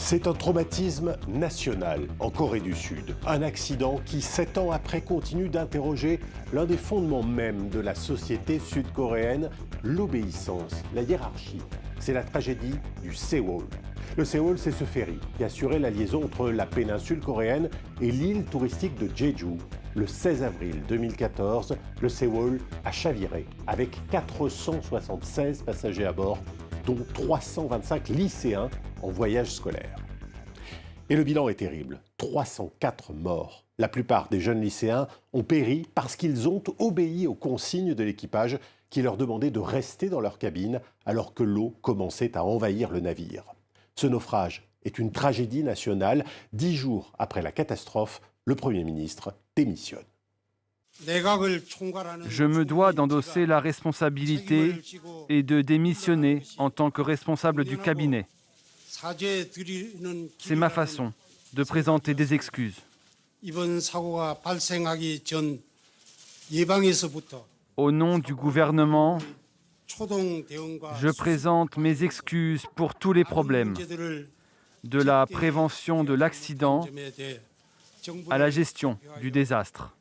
C'est un traumatisme national en Corée du Sud. Un accident qui, 7 ans après, continue d'interroger l'un des fondements même de la société sud-coréenne, l'obéissance, la hiérarchie. C'est la tragédie du Sewol. Le Sewol, c'est ce ferry qui assurait la liaison entre la péninsule coréenne et l'île touristique de Jeju. Le 16 avril 2014, le Sewol a chaviré avec 476 passagers à bord, dont 325 lycéens en voyage scolaire. Et le bilan est terrible, 304 morts. La plupart des jeunes lycéens ont péri parce qu'ils ont obéi aux consignes de l'équipage qui leur demandait de rester dans leur cabine alors que l'eau commençait à envahir le navire. Ce naufrage est une tragédie nationale. 10 jours après la catastrophe, le Premier ministre démissionne. Je me dois d'endosser la responsabilité et de démissionner en tant que responsable du cabinet. C'est ma façon de présenter des excuses. Au nom du gouvernement, je présente mes excuses pour tous les problèmes, de la prévention de l'accident à la gestion du désastre.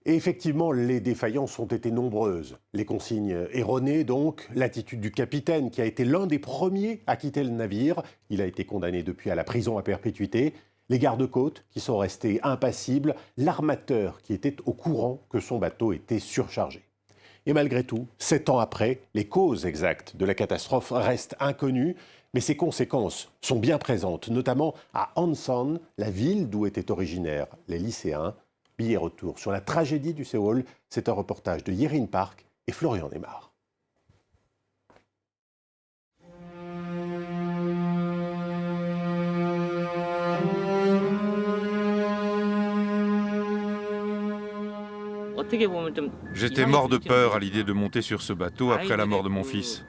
Et effectivement, les défaillances ont été nombreuses. Les consignes erronées, donc, l'attitude du capitaine, qui a été l'un des premiers à quitter le navire. Il a été condamné depuis à la prison à perpétuité. Les gardes-côtes, qui sont restés impassibles. L'armateur, qui était au courant que son bateau était surchargé. Et malgré tout, 7 ans après, les causes exactes de la catastrophe restent inconnues. Mais ses conséquences sont bien présentes, notamment à Ansan, la ville d'où étaient originaires les lycéens. Billet retour sur la tragédie du Sewol, c'est un reportage de Yerin Park et Florian Neymar. J'étais mort de peur à l'idée de monter sur ce bateau après la mort de mon fils.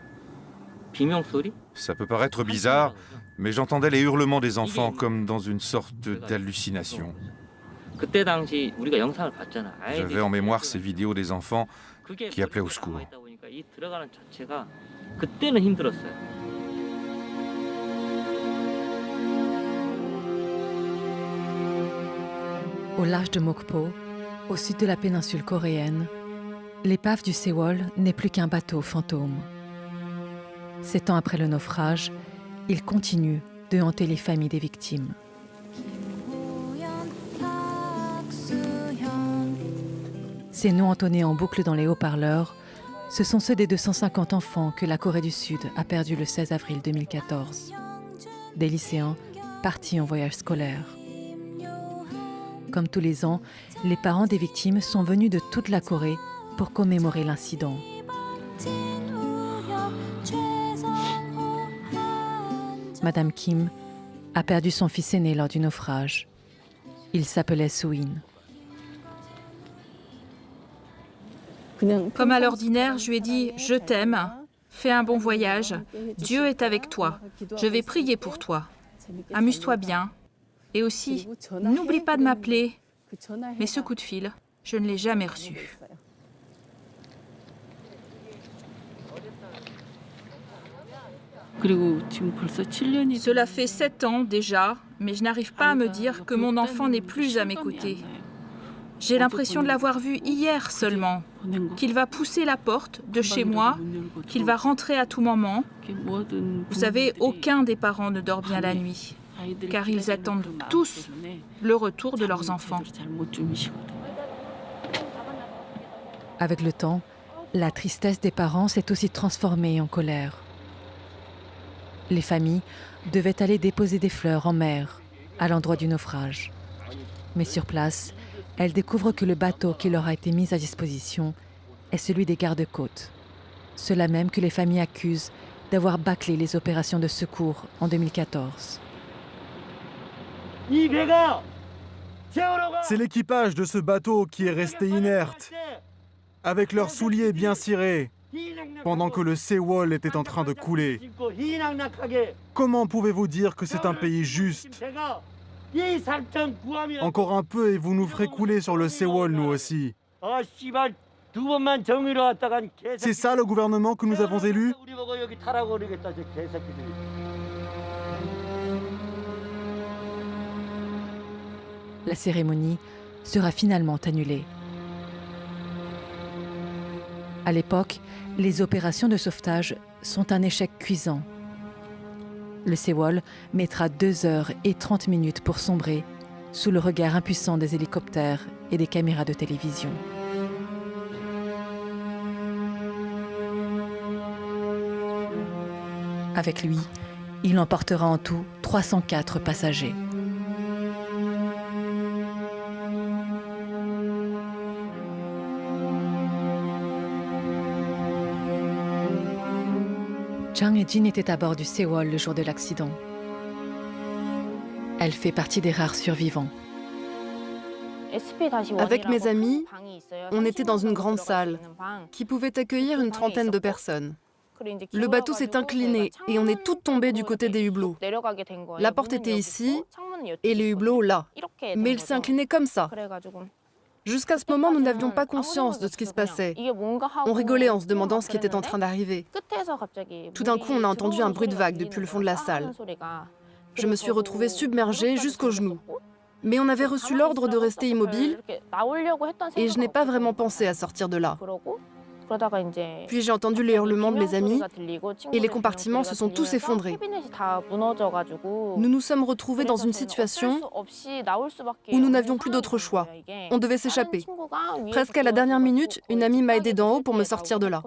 Ça peut paraître bizarre, mais j'entendais les hurlements des enfants comme dans une sorte d'hallucination. J'avais en mémoire ces vidéos des enfants qui appelaient au secours. Au large de Mokpo, au sud de la péninsule coréenne, l'épave du Sewol n'est plus qu'un bateau fantôme. 7 ans après le naufrage, il continue de hanter les familles des victimes. Ces noms entonnés en boucle dans les haut-parleurs, ce sont ceux des 250 enfants que la Corée du Sud a perdus le 16 avril 2014. Des lycéens partis en voyage scolaire. Comme tous les ans, les parents des victimes sont venus de toute la Corée pour commémorer l'incident. Madame Kim a perdu son fils aîné lors du naufrage. Il s'appelait Soo-in. Comme à l'ordinaire, je lui ai dit « Je t'aime, fais un bon voyage, Dieu est avec toi, je vais prier pour toi, amuse-toi bien. Et aussi, n'oublie pas de m'appeler. » Mais ce coup de fil, je ne l'ai jamais reçu. Cela fait 7 ans déjà, mais je n'arrive pas à me dire que mon enfant n'est plus à mes côtés. J'ai l'impression de l'avoir vu hier seulement, qu'il va pousser la porte de chez moi, qu'il va rentrer à tout moment. Vous savez, aucun des parents ne dort bien la nuit, car ils attendent tous le retour de leurs enfants. Avec le temps, la tristesse des parents s'est aussi transformée en colère. Les familles devaient aller déposer des fleurs en mer, à l'endroit du naufrage. Mais sur place, elles découvrent que le bateau qui leur a été mis à disposition est celui des gardes-côtes. Ceux-là même que les familles accusent d'avoir bâclé les opérations de secours en 2014. C'est l'équipage de ce bateau qui est resté inerte, avec leurs souliers bien cirés, pendant que le Sewol était en train de couler. Comment pouvez-vous dire que c'est un pays juste? Encore un peu et vous nous ferez couler sur le Sewol, nous aussi. C'est ça le gouvernement que nous avons élu? La cérémonie sera finalement annulée. À l'époque, les opérations de sauvetage sont un échec cuisant. Le Sewol mettra 2 heures et 30 minutes pour sombrer sous le regard impuissant des hélicoptères et des caméras de télévision. Avec lui, il emportera en tout 304 passagers. Chang et Jin étaient à bord du Sewol le jour de l'accident. Elle fait partie des rares survivants. Avec mes amis, on était dans une grande salle qui pouvait accueillir une trentaine de personnes. Le bateau s'est incliné et on est toutes tombées du côté des hublots. La porte était ici et les hublots là. Mais il s'est incliné comme ça. Jusqu'à ce moment, nous n'avions pas conscience de ce qui se passait. On rigolait en se demandant ce qui était en train d'arriver. Tout d'un coup, on a entendu un bruit de vague depuis le fond de la salle. Je me suis retrouvée submergée jusqu'aux genoux. Mais on avait reçu l'ordre de rester immobile et je n'ai pas vraiment pensé à sortir de là. Puis j'ai entendu les hurlements de mes amis et les compartiments se sont tous effondrés. Nous nous sommes retrouvés dans une situation où nous n'avions plus d'autre choix. On devait s'échapper. Presque à la dernière minute, une amie m'a aidée d'en haut pour me sortir de là.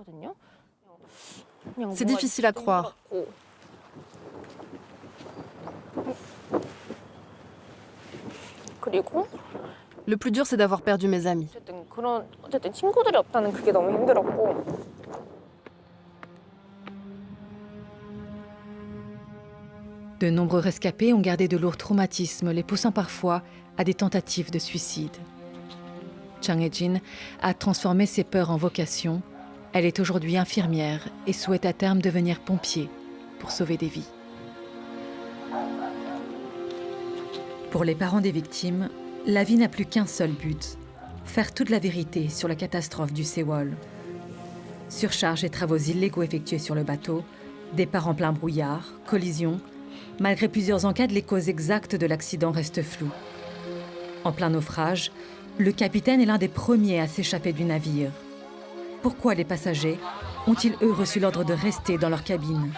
C'est difficile à croire. Le plus dur, c'est d'avoir perdu mes amis. De nombreux rescapés ont gardé de lourds traumatismes, les poussant parfois à des tentatives de suicide. Chang Hye-jin a transformé ses peurs en vocation. Elle est aujourd'hui infirmière et souhaite à terme devenir pompier pour sauver des vies. Pour les parents des victimes, la vie n'a plus qu'un seul but, faire toute la vérité sur la catastrophe du Sewol. Surcharge et travaux illégaux effectués sur le bateau, départ en plein brouillard, collision. Malgré plusieurs enquêtes, les causes exactes de l'accident restent floues. En plein naufrage, le capitaine est l'un des premiers à s'échapper du navire. Pourquoi les passagers ont-ils eux reçu l'ordre de rester dans leur cabine ?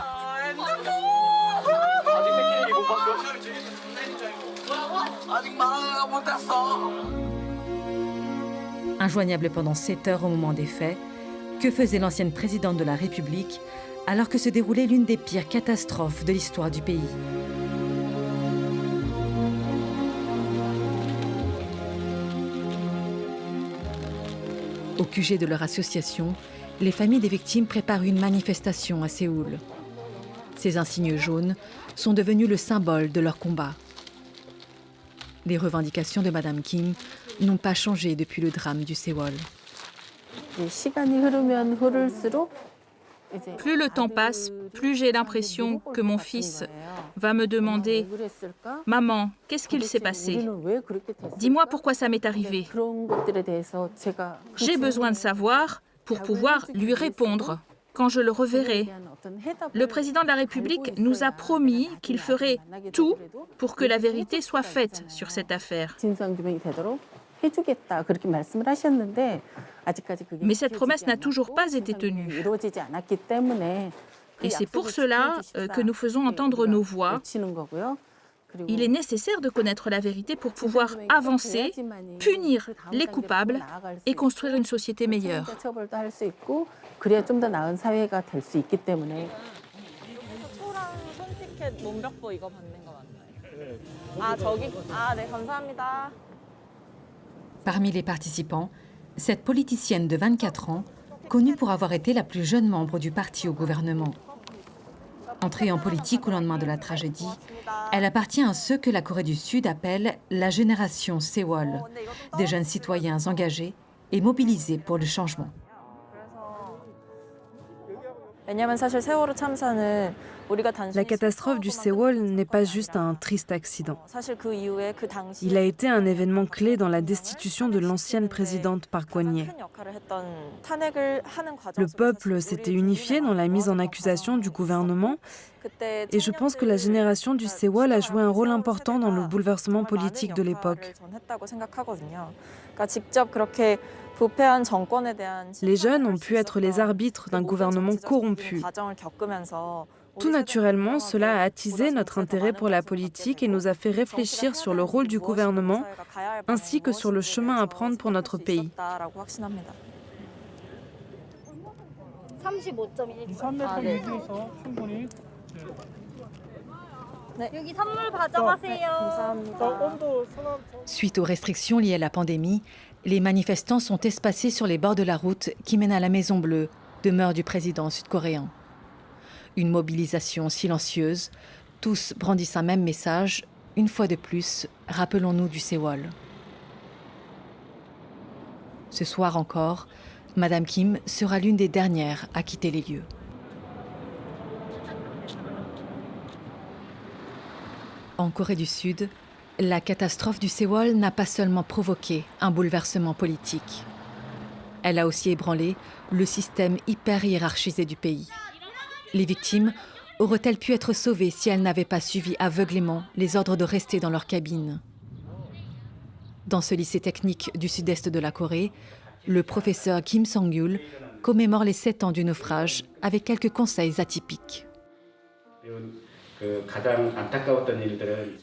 Injoignable pendant 7 heures au moment des faits, que faisait l'ancienne présidente de la République alors que se déroulait l'une des pires catastrophes de l'histoire du pays ? Au QG de leur association, les familles des victimes préparent une manifestation à Séoul. Ces insignes jaunes sont devenus le symbole de leur combat. Les revendications de Madame Kim n'ont pas changé depuis le drame du Sewol. Plus le temps passe, plus j'ai l'impression que mon fils va me demander « Maman, qu'est-ce qu'il s'est passé? Dis-moi pourquoi ça m'est arrivé. » J'ai besoin de savoir pour pouvoir lui répondre quand je le reverrai. Le président de la République nous a promis qu'il ferait tout pour que la vérité soit faite sur cette affaire. Mais cette promesse n'a toujours pas été tenue. Et c'est pour cela que nous faisons entendre nos voix. Il est nécessaire de connaître la vérité pour pouvoir avancer, punir les coupables et construire une société meilleure. Parmi les participants, cette politicienne de 24 ans, connue pour avoir été la plus jeune membre du parti au gouvernement. Entrée en politique au lendemain de la tragédie, elle appartient à ceux que la Corée du Sud appelle la génération Sewol, des jeunes citoyens engagés et mobilisés pour le changement. 왜냐면 사실 세월호 참사는 La catastrophe du Sewol n'est pas juste un triste accident. Il a été un événement clé dans la destitution de l'ancienne présidente Park Geun-hye. Le peuple s'était unifié dans la mise en accusation du gouvernement et je pense que la génération du Sewol a joué un rôle important dans le bouleversement politique de l'époque. Les jeunes ont pu être les arbitres d'un gouvernement corrompu. Tout naturellement, cela a attisé notre intérêt pour la politique et nous a fait réfléchir sur le rôle du gouvernement ainsi que sur le chemin à prendre pour notre pays. Suite aux restrictions liées à la pandémie, les manifestants sont espacés sur les bords de la route qui mène à la Maison Bleue, demeure du président sud-coréen. Une mobilisation silencieuse, tous brandissent un même message, une fois de plus, rappelons-nous du Sewol. Ce soir encore, Madame Kim sera l'une des dernières à quitter les lieux. En Corée du Sud, la catastrophe du Sewol n'a pas seulement provoqué un bouleversement politique. Elle a aussi ébranlé le système hyper hiérarchisé du pays. Les victimes auraient-elles pu être sauvées si elles n'avaient pas suivi aveuglément les ordres de rester dans leur cabine? Dans ce lycée technique du sud-est de la Corée, le professeur Kim Sang-yul commémore les 7 ans du naufrage avec quelques conseils atypiques.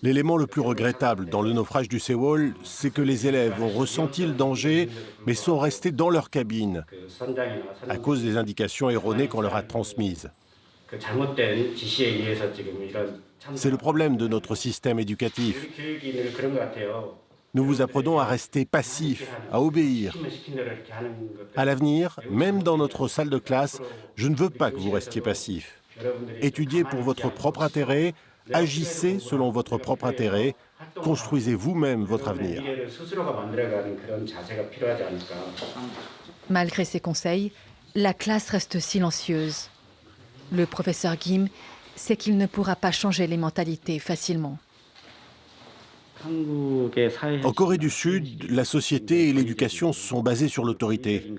L'élément le plus regrettable dans le naufrage du Sewol, c'est que les élèves ont ressenti le danger, mais sont restés dans leur cabine à cause des indications erronées qu'on leur a transmises. C'est le problème de notre système éducatif. Nous vous apprenons à rester passifs, à obéir. À l'avenir, même dans notre salle de classe, je ne veux pas que vous restiez passifs. Étudiez pour votre propre intérêt, agissez selon votre propre intérêt, construisez vous-même votre avenir. Malgré ces conseils, la classe reste silencieuse. Le professeur Kim sait qu'il ne pourra pas changer les mentalités facilement. En Corée du Sud, la société et l'éducation sont basées sur l'autorité.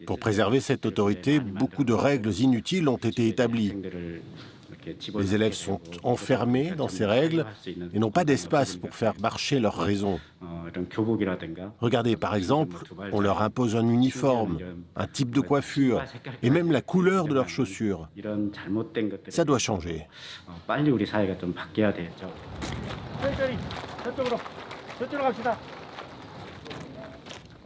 Pour préserver cette autorité, beaucoup de règles inutiles ont été établies. Les élèves sont enfermés dans ces règles et n'ont pas d'espace pour faire marcher leur raison. Regardez, par exemple, on leur impose un uniforme, un type de coiffure et même la couleur de leurs chaussures. Ça doit changer.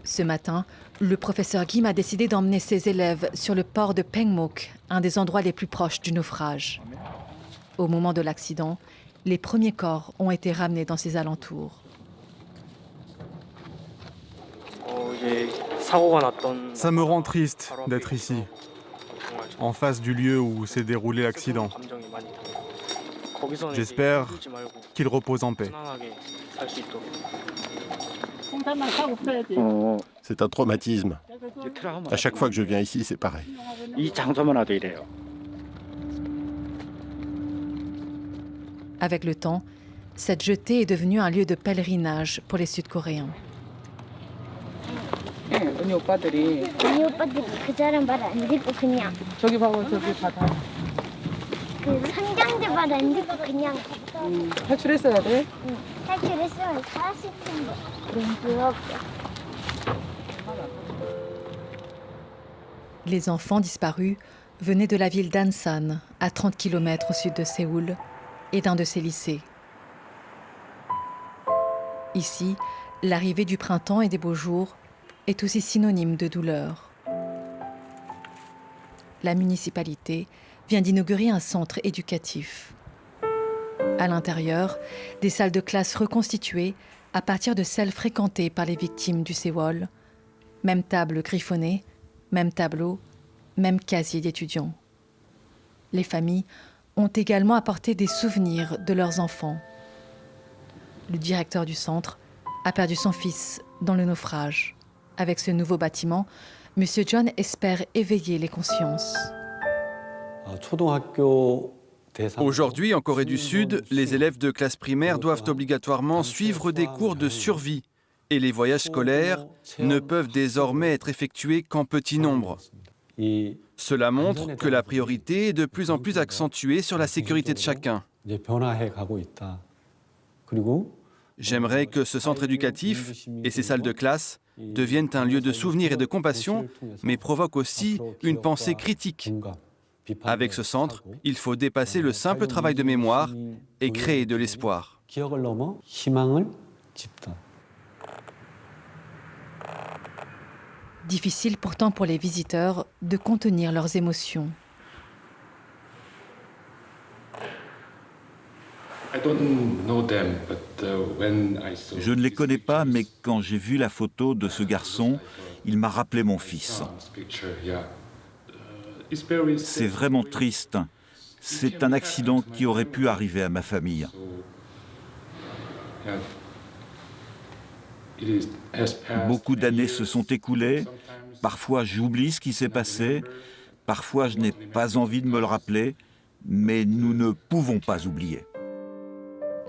Ce matin, le professeur Kim a décidé d'emmener ses élèves sur le port de Pengmok, un des endroits les plus proches du naufrage. Au moment de l'accident, les premiers corps ont été ramenés dans ces alentours. Ça me rend triste d'être ici, en face du lieu où s'est déroulé l'accident. J'espère qu'il repose en paix. C'est un traumatisme. À chaque fois que je viens ici, c'est pareil. Avec le temps, cette jetée est devenue un lieu de pèlerinage pour les Sud-Coréens. Les enfants disparus venaient de la ville d'Ansan, à 30 km au sud de Séoul, et d'un de ses lycées. Ici, l'arrivée du printemps et des beaux jours est aussi synonyme de douleur. La municipalité vient d'inaugurer un centre éducatif. À l'intérieur, des salles de classe reconstituées à partir de celles fréquentées par les victimes du Sewol. Même table griffonnée, même tableau, même casier d'étudiants. Les familles ont également apporté des souvenirs de leurs enfants. Le directeur du centre a perdu son fils dans le naufrage. Avec ce nouveau bâtiment, M. John espère éveiller les consciences. Aujourd'hui, en Corée du Sud, les élèves de classe primaire doivent obligatoirement suivre des cours de survie et les voyages scolaires ne peuvent désormais être effectués qu'en petit nombre. Cela montre que la priorité est de plus en plus accentuée sur la sécurité de chacun. J'aimerais que ce centre éducatif et ces salles de classe deviennent un lieu de souvenir et de compassion, mais provoquent aussi une pensée critique. Avec ce centre, il faut dépasser le simple travail de mémoire et créer de l'espoir. Difficile pourtant pour les visiteurs de contenir leurs émotions. Je ne les connais pas, mais quand j'ai vu la photo de ce garçon, il m'a rappelé mon fils. C'est vraiment triste. C'est un accident qui aurait pu arriver à ma famille. Beaucoup d'années se sont écoulées. Parfois, j'oublie ce qui s'est passé. Parfois, je n'ai pas envie de me le rappeler. Mais nous ne pouvons pas oublier.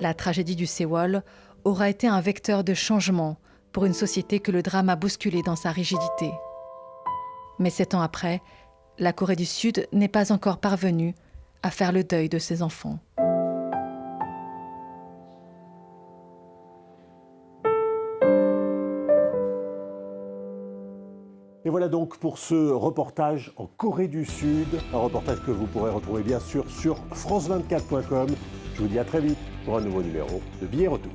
La tragédie du Sewol aura été un vecteur de changement pour une société que le drame a bousculée dans sa rigidité. Mais 7 ans après, la Corée du Sud n'est pas encore parvenue à faire le deuil de ses enfants. Et voilà donc pour ce reportage en Corée du Sud, un reportage que vous pourrez retrouver bien sûr sur france24.com. Je vous dis à très vite pour un nouveau numéro de Billets Retour.